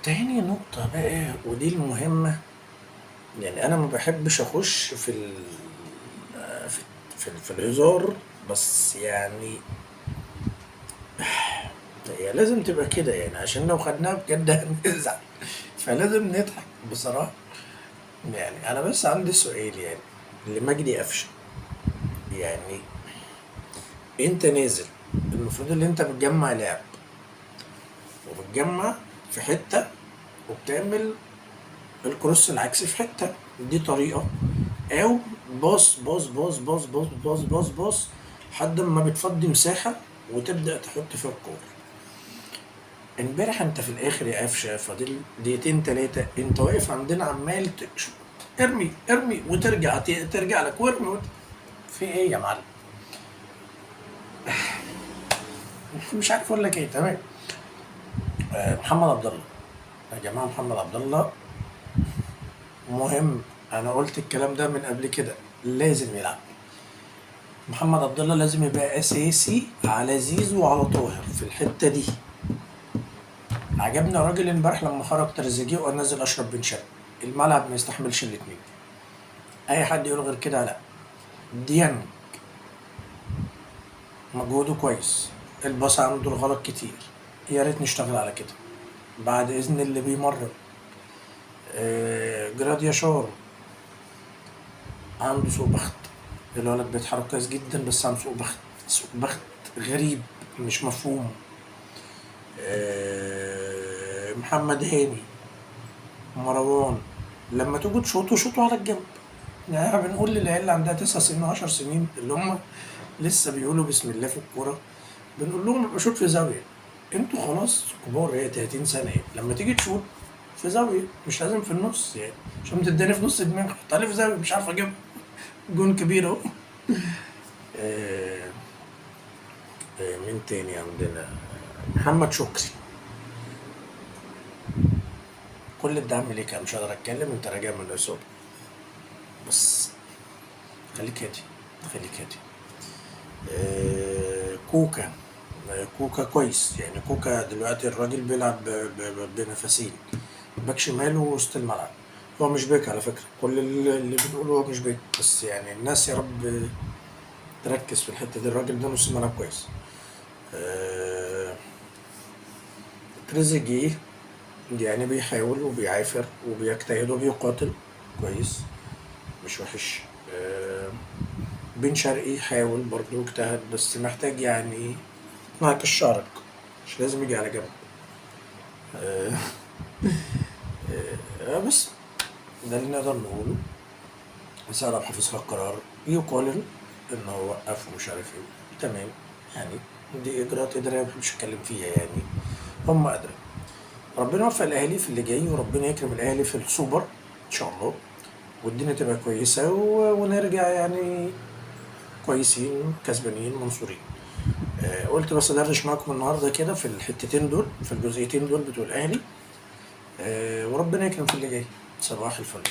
تاني نقطة بقى ودي المهمة، يعني أنا ما باحبش أخش في في الهزار، بس يعني هي لازم تبقى كده يعني عشان لو خدناها بجد هنزعل، فلازم نضحك بصراحة. يعني أنا بس عندي سؤال يعني لمجدي قفشة، يعني أنت نازل المفروض إن أنت بتجمّع لعب وبتجمّع في حتة وبتعمل الكروس العكسي في حتة، دي طريقة. أو باص باص باص باص باص باص باص باص لحد ما بتفضي مساحة وتبدأ تحط فيها الكورة. امبارح انت في الاخر يا قفشه فاضل دقيقتين تلاتة انت واقف عندنا عمال ارمي ارمي وترجع ترجع لك وارمي في ايه يا معلم؟ مش عارف اقول لك ايه. تمام. محمد عبد الله، يا جماعه محمد عبد الله مهم. انا قلت الكلام ده من قبل كده، لازم يلعب. محمد عبد الله لازم يبقى اساسي على زيزو وعلى طاهر في الحته دي. عجبني الراجل امبارح لما خرج تريزيجيه ونزل اشرف بن شرقي، الملعب ما يستحملش الاثنين. اي حد يقول غير كده لا. ديانج مجهوده كويس، الباص عنده الغلط كتير، يا ريت نشتغل على كده بعد اذن اللي بيمرن. جراديا شار عنده سوء بخت، الولد بيتحرك كويس جدا بس عنده سوء بخت، سوء بخت غريب مش مفهوم. محمد هاني، مروان، لما تيجوا تشوطوا شوطوا على الجنب. يعني احنا بنقول للعيال اللي عندها 9 سنين و10 سنين اللي هم لسه بيقولوا بسم الله في الكوره، بنقول لهم ابقى شوط في زاويه. انتوا خلاص كبار، هي 30 سنه ايه لما تيجي تشوط في زاويه، مش لازم في النص يعني، عشان تداني في نص دماغي حطها لي في زاويه مش عارف اجيبها. جون كبير اهو. آه، مين تاني عندنا؟ محمد شكري، كل الدعم ليك، انا مش هقدر اتكلم انت راجع من الاصابه، بس خليك هادي، خليك هادي. كوكا، كوكا كويس يعني، كوكا دلوقتي الراجل بيلعب بنفسين، باك شمال ووسط الملعب. هو مش باك على فكرة، كل اللي بنقوله هو مش باك، بس يعني الناس يا رب تركز في الحتة دي، الراجل ده نص ملعب كويس. آه، تريزيجيه يعني بيحاول وبيعافر وبيجتهد وبيقاتل كويس، مش وحش. بن شرقي حاول برضه اجتهد بس محتاج يعني معك الشارك، مش لازم يجي على جنب. آه، بس ده اللي نقدر نقوله. سعد عبد الحفيظ خد قرار يقال ان هو وقف ومش عارف ايه، تمام يعني، دي اجراءات اداريه مش هتكلم فيها يعني، هم ادرى. ربنا يوفق الاهلي في اللي جاي وربنا يكرم الاهلي في السوبر ان شاء الله، والدنيا تبقى كويسه ونرجع يعني كويسين كسبانين منصورين. قلت بس ادردش معاكم النهارده كده في الحتتين دول، في الجزئيتين دول بتوع الاهلي. وربنا يكرم في اللي جاي. صباح الفل.